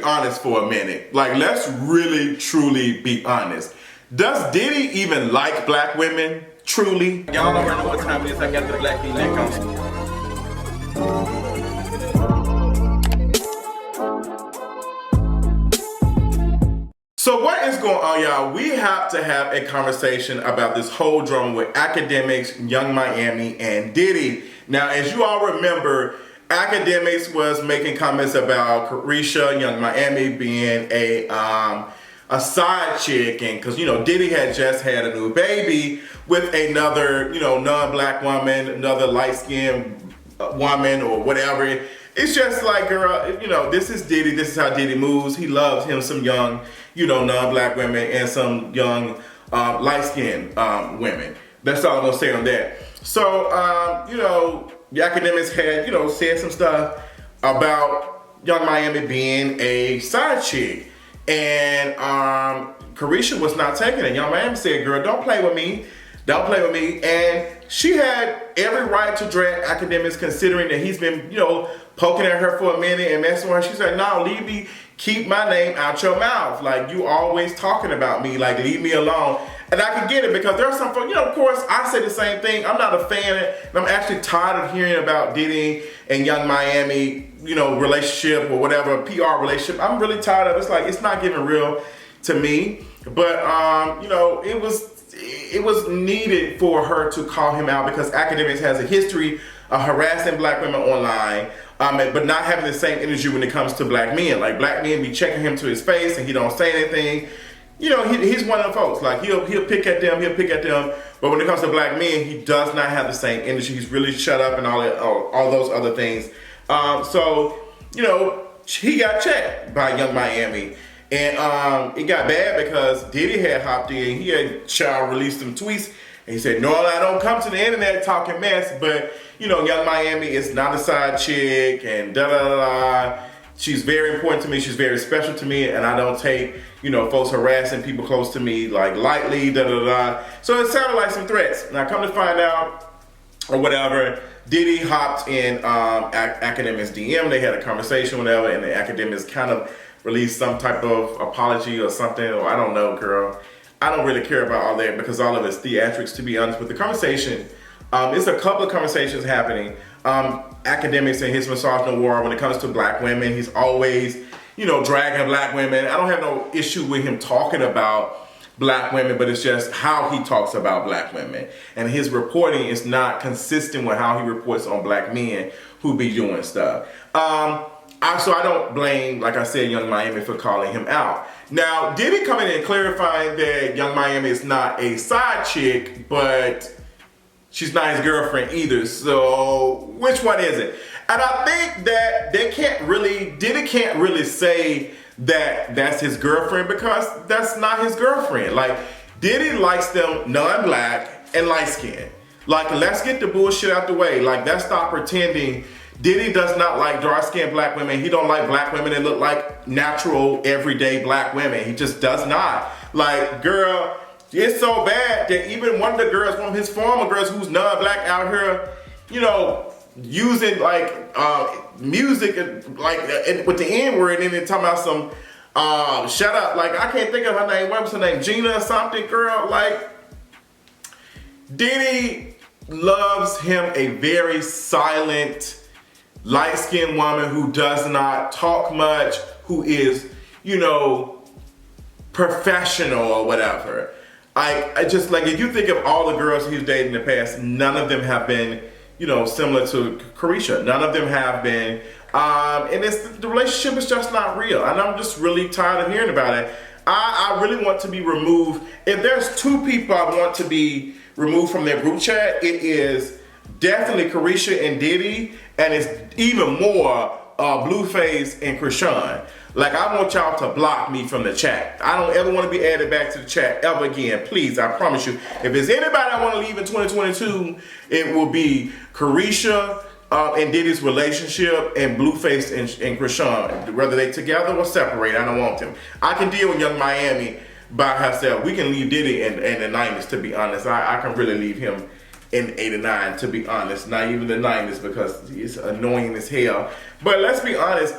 honest for a minute. Like, let's really, truly be honest. Does Diddy even like black women? Truly? Y'all already know what time it is. I got the black V-neck on. So what is going on, y'all? We have to have a conversation about this whole drama with ACademics, Young Miami, and Diddy. Now, as you all remember, ACademics was making comments about Careesha, Young Miami being a side chick, and because, you know, Diddy had just had a new baby with another, you know, non-black woman, another light-skinned woman or whatever. It's just like, girl, you know, this is Diddy. This is how Diddy moves. He loves him some young, you know, non-black women and some young light-skinned women. That's all I'm gonna say on that. So, you know, the ACademics had, you know, said some stuff about Young Miami being a side chick. And Careesha was not taking it. Young Miami said, girl, don't play with me. Don't play with me. And she had every right to drag ACademics, considering that he's been, you know, poking at her for a minute and messing with her. She said, no, leave me, keep my name out your mouth. Like, you always talking about me. Like, leave me alone. And I can get it, because there's some, you know, of course, I say the same thing. I'm not a fan, and I'm actually tired of hearing about Diddy and Young Miami, you know, relationship or whatever, PR relationship. I'm really tired of it. It's like, it's not giving real to me. But, you know, it was needed for her to call him out, because ACademics has a history of harassing black women online, but not having the same energy when it comes to black men. Like, black men be checking him to his face and he don't say anything. You know, he's one of them folks. Like, he'll pick at them, but when it comes to black men, he does not have the same energy. He's really shut up and all those other things. So, you know, he got checked by Young Miami. And it got bad because Diddy had hopped in. He had released some tweets, and he said, no, I don't come to the internet talking mess, but, you know, Young Miami is not a side chick, and da-da-da-da. She's very important to me. She's very special to me, and I don't take, you know, folks harassing people close to me, like, lightly, da-da-da. So it sounded like some threats. Now, come to find out, or whatever, Diddy hopped in ACademics' DM. They had a conversation, whatever, and the ACademics kind of released some type of apology or something, or I don't know, girl. I don't really care about all that, because all of it's theatrics, to be honest. But the conversation, it's a couple of conversations happening. ACademics and his misogyny war when it comes to black women. He's always, you know, dragging black women. I don't have no issue with him talking about black women, but it's just how he talks about black women. And his reporting is not consistent with how he reports on black men who be doing stuff. So I don't blame, like I said, Young Miami for calling him out. Now, Diddy coming in and clarifying that Young Miami is not a side chick, but she's not his girlfriend either. So which one is it? And I think that Diddy can't really say that that's his girlfriend, because that's not his girlfriend. Like, Diddy likes them non-black and light-skinned. Like, let's get the bullshit out the way. Like, let's stop pretending. Diddy does not like dark-skinned black women. He don't like black women that look like natural, everyday black women. He just does not. Like, girl, it's so bad that even one of the girls, one of his former girls who's non-black out here, you know, using like music and like with the N-word, and then talking about some shut up. Like, I can't think of her name. What was her name? Gina or something, girl. Like, Diddy loves him a very silent, light-skinned woman who does not talk much, who is, you know, professional or whatever. I just, like, if you think of all the girls he's dated in the past, none of them have been, you know, similar to Careesha. None of them have been. And the relationship is just not real. And I'm just really tired of hearing about it. I really want to be removed. If there's two people I want to be removed from their group chat, it is definitely Careesha and Diddy, and it's even more Blueface and Krishan. Like, I want y'all to block me from the chat. I don't ever want to be added back to the chat ever again. Please, I promise you. If there's anybody I want to leave in 2022, it will be Careesha and Diddy's relationship, and Blueface and Krishan. Whether they together or separate, I don't want them. I can deal with Young Miami by herself. We can leave Diddy in the 90s, to be honest. I can really leave him in 89, to be honest. Not even the 90s, because it's annoying as hell. But let's be honest.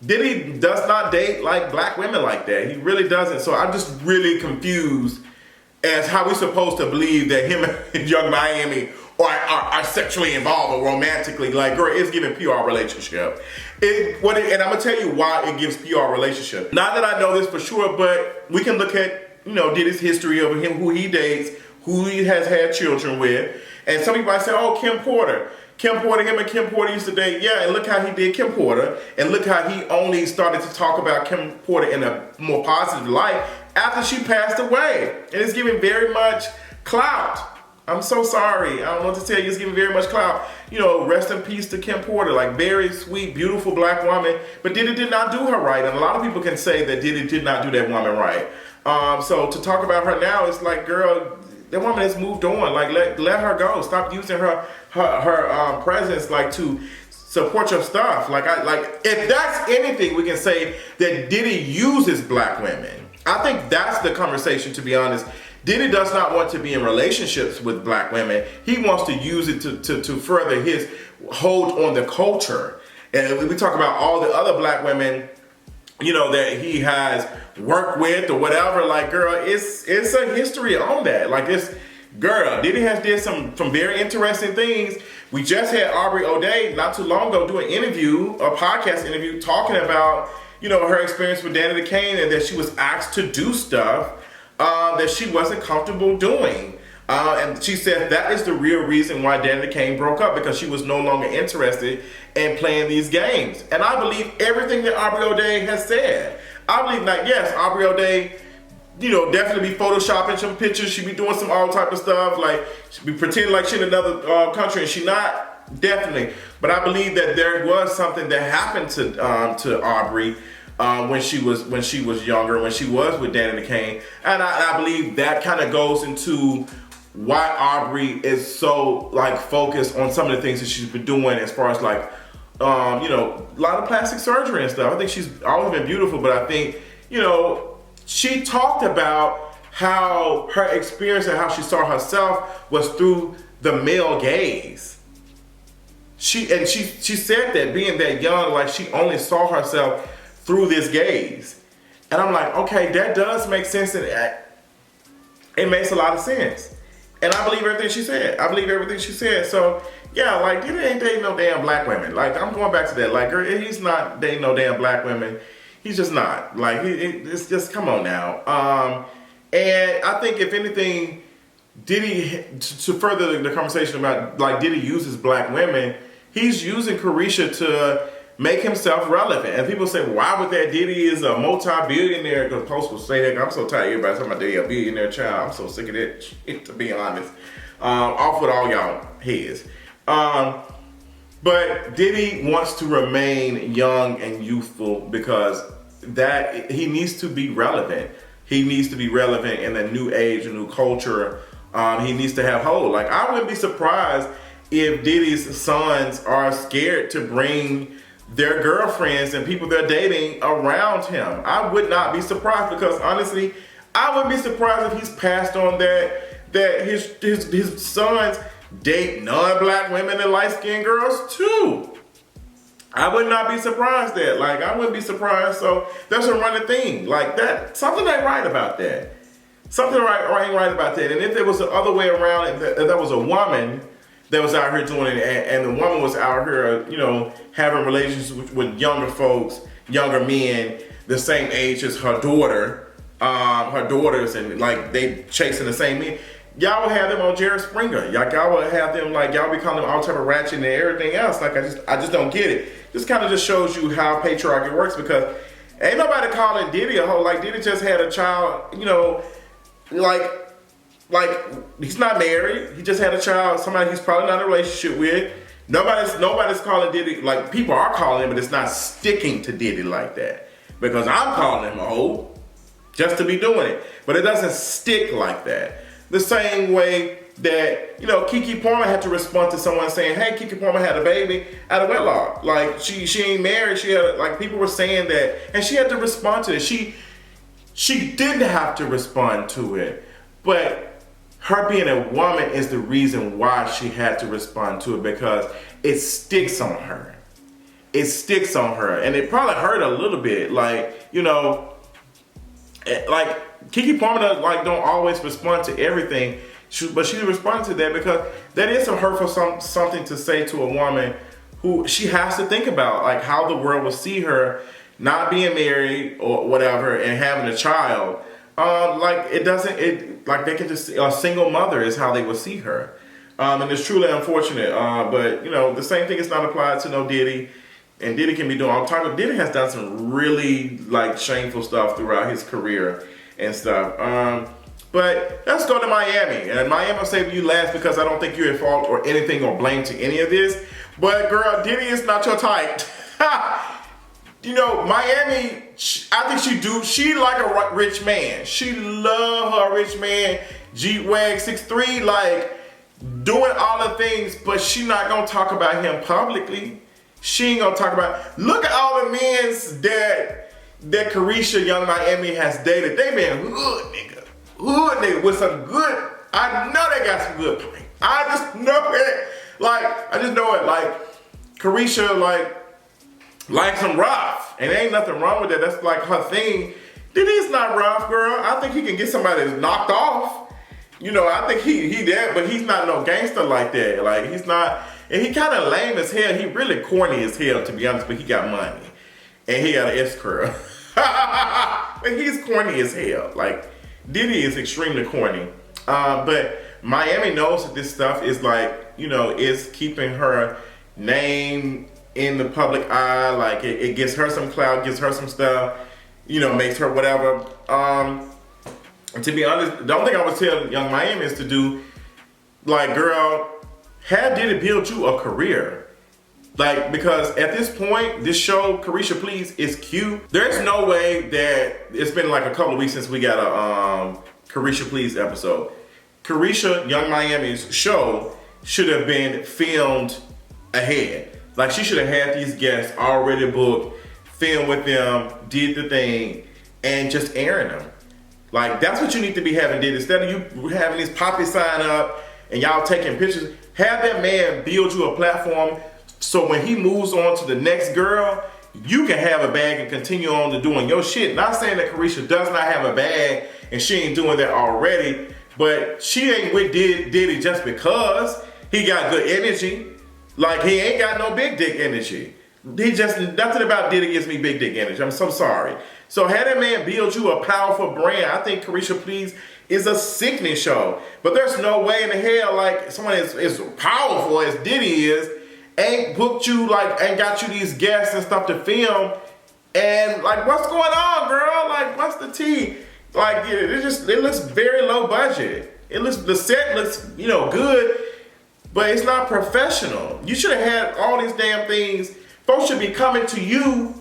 Diddy does not date like black women like that. He really doesn't. So I'm just really confused as how we supposed to believe that him and Young Miami are sexually involved or romantically. Like, girl, it's giving PR relationship. And I'm gonna tell you why it gives PR relationship. Not that I know this for sure, but we can look at, you know, Diddy's history of him, who he dates, who he has had children with. And some people might say, oh, Kim Porter. Him and Kim Porter used to date. Yeah, and look how he did Kim Porter. And look how he only started to talk about Kim Porter in a more positive light after she passed away. And it's giving very much clout. I'm so sorry. I don't know what to tell you. It's giving very much clout. You know, rest in peace to Kim Porter. Like, very sweet, beautiful black woman. But Diddy did not do her right. And a lot of people can say that Diddy did not do that woman right. So to talk about her now, it's like, girl, that woman has moved on. Like, let her go. Stop using her presence like to support your stuff. Like if that's anything, we can say that Diddy uses black women. I think that's the conversation, to be honest. Diddy does not want to be in relationships with black women. He wants to use it to further his hold on the culture. And we talk about all the other black women, you know, that he has worked with or whatever. Like, girl, it's a history on that. Like, this girl, Diddy has did some very interesting things. We just had Aubrey O'Day not too long ago do a podcast interview, talking about, you know, her experience with Danny the Kane, and that she was asked to do stuff that she wasn't comfortable doing. And she said that is the real reason why Danny the Kane broke up, because she was no longer interested in playing these games. And I believe everything that Aubrey O'Day has said. I believe that, yes, Aubrey O'Day, you know, definitely be photoshopping some pictures. She be doing some all type of stuff. Like, she be pretending like she in another country, and she not, definitely. But I believe that there was something that happened to Aubrey when she was younger, when she was with Danny the Kane. And I believe that kind of goes into why Aubrey is so, like, focused on some of the things that she's been doing, as far as, like, you know, a lot of plastic surgery and stuff. I think she's always been beautiful, but I think, you know, she talked about how her experience and how she saw herself was through the male gaze. She said that being that young, like, she only saw herself through this gaze. And I'm like, okay, that does make sense, and it makes a lot of sense. And I believe everything she said. So, yeah, like, Diddy ain't dating no damn black women. Like, I'm going back to that. Like, girl, he's not dating no damn black women. He's just not. Like, it's just, come on now. And I think, if anything, Diddy, to further the conversation about, like, Diddy uses black women, he's using Careesha to make himself relevant. And people say, why would that? Diddy is a multi-billionaire. Because Post will say that. I'm so tired of everybody talking about Diddy a billionaire child. I'm so sick of that shit, to be honest. Off with all y'all heads. But Diddy wants to remain young and youthful, because that he needs to be relevant. He needs to be relevant in a new age, a new culture. He needs to have hold. Like, I wouldn't be surprised if Diddy's sons are scared to bring their girlfriends and people they're dating around him. I would not be surprised, because honestly, I would be surprised if he's passed on that his sons date non-black women and light-skinned girls too. I would not be surprised that. Like, I wouldn't be surprised. So that's a running thing. Like, that, something ain't right about that. Something ain't right about that. And if it was the other way around, if there was a woman that was out here doing it, and the woman was out here, you know, having relations with younger folks, younger men, the same age as her daughters, and, like, they chasing the same men, y'all would have them on Jerry Springer. Y'all would have them, like, y'all be calling them all type of ratchet and everything else. Like, I just don't get it. This kind of just shows you how patriarchy works, because ain't nobody calling Diddy a hoe. Like, Diddy just had a child, you know, like he's not married. He just had a child, somebody he's probably not in a relationship with. Nobody's calling Diddy, like, people are calling him, but it's not sticking to Diddy like that. Because I'm calling him a hoe just to be doing it. But it doesn't stick like that. The same way that, you know, Keke Palmer had to respond to someone saying, hey, Keke Palmer had a baby out of wedlock. Like, she ain't married. She had, like, people were saying that, and she had to respond to it. She didn't have to respond to it, but her being a woman is the reason why she had to respond to it, because it sticks on her. it sticks on her, and it probably hurt a little bit. Like, you know, like Keke Palmer like don't always respond to everything, but she responds to that because that is some hurtful something to say to a woman who she has to think about, like how the world will see her not being married or whatever and having a child. Like like they can just, a single mother is how they will see her. And it's truly unfortunate. But you know, the same thing is not applied to no Diddy. And Diddy can be doing all type of, Diddy has done some really like shameful stuff throughout his career and stuff. But let's go to Miami. And Miami will save you last because I don't think you're at fault or anything or blame to any of this. But girl, Diddy is not your type. You know, Miami, I think she like a rich man. She love her rich man, G-Wag 6'3", like doing all the things, but she not gonna talk about him publicly. She ain't gonna talk about, look at all the men that Careesha, Young Miami has dated. They been hood nigga with some good, I know they got some good point. I just know it. Like, I just know it. Like, Careesha, like some rough. And there ain't nothing wrong with that. That's like her thing. Diddy's not rough, girl. I think he can get somebody knocked off. You know, I think he that, but he's not no gangster like that. Like, he's not, and he kind of lame as hell. He really corny as hell, to be honest, but he got money. And he got an S-curl. But he's corny as hell. Like, Diddy is extremely corny. But Miami knows that this stuff is like, you know, is keeping her name in the public eye. Like, it gets her some clout, gives her some stuff, you know, makes her whatever. And to be honest, the only thing I would tell Young Miami is to do, like, girl, have Diddy build you a career. Like, because at this point, this show, Careesha Please, is cute. There's no way that, it's been like a couple of weeks since we got a Careesha Please episode. Careesha, Young Miami's show should have been filmed ahead. Like, she should have had these guests already booked, filmed with them, did the thing, and just airing them. Like, that's what you need to be having did. Instead of you having these poppy sign up and y'all taking pictures, have that man build you a platform so when he moves on to the next girl, you can have a bag and continue on to doing your shit. Not saying that Careesha does not have a bag and she ain't doing that already, but she ain't with Diddy just because he got good energy. Like, he ain't got no big dick energy. He just, nothing about Diddy gives me big dick energy. I'm so sorry. So have that man build you a powerful brand. I think Careesha Please is a sickening show. But there's no way in the hell, like, someone as powerful as Diddy is, ain't booked you, like, ain't got you these guests and stuff to film. And, like, what's going on, girl? Like, what's the tea? Like, it looks very low budget. The set looks, you know, good, but it's not professional. You should have had all these damn things. Folks should be coming to you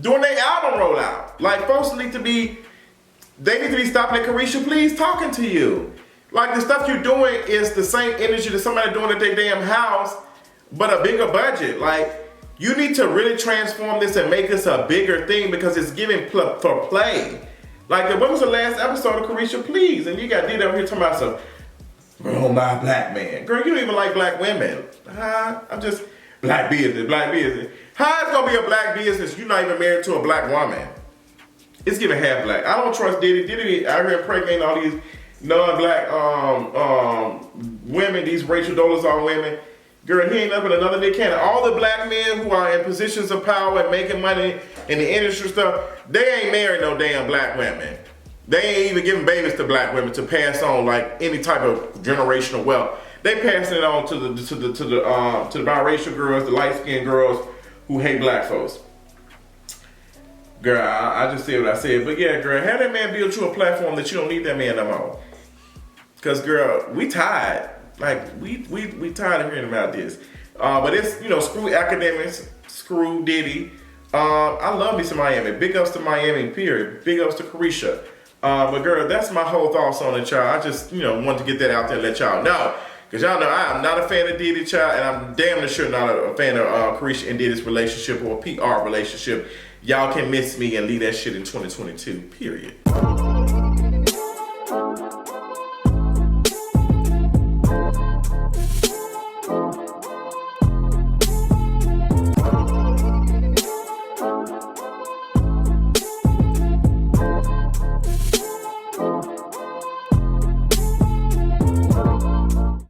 doing their album rollout. Like, folks need to be stopping at Careesha Please talking to you. Like, the stuff you're doing is the same energy that somebody doing at their damn house, but a bigger budget. Like, you need to really transform this and make this a bigger thing because it's giving for play. Like, what was the last episode of Careesha Please? And you got Diddy over here talking about some, oh, my black man. Girl, you don't even like black women. I'm just, black business. How it's gonna be a black business? You're not even married to a black woman. It's giving half black. I don't trust Diddy. Diddy out here impregnating all these non-black women, these Rachel Dolezal women. Girl, he ain't up in another Nick Cannon. All the black men who are in positions of power and making money in the industry stuff, they ain't married no damn black women. They ain't even giving babies to black women to pass on like any type of generational wealth. They passing it on to the biracial girls, the light-skinned girls who hate black folks. Girl, I just said what I said. But yeah, girl, have that man build you a platform that you don't need that man no more. Cause girl, we tired. Like, we tired of hearing about this. But it's, you know, screw ACademics, screw Diddy. I love me some Miami. Big ups to Miami, period. Big ups to Careesha. But girl, that's my whole thoughts on it, y'all. I just, you know, want to get that out there and let y'all know. Because y'all know I am not a fan of Diddy, child, and I'm damn sure not a fan of Careesha and Diddy's relationship or PR relationship. Y'all can miss me and leave that shit in 2022, period.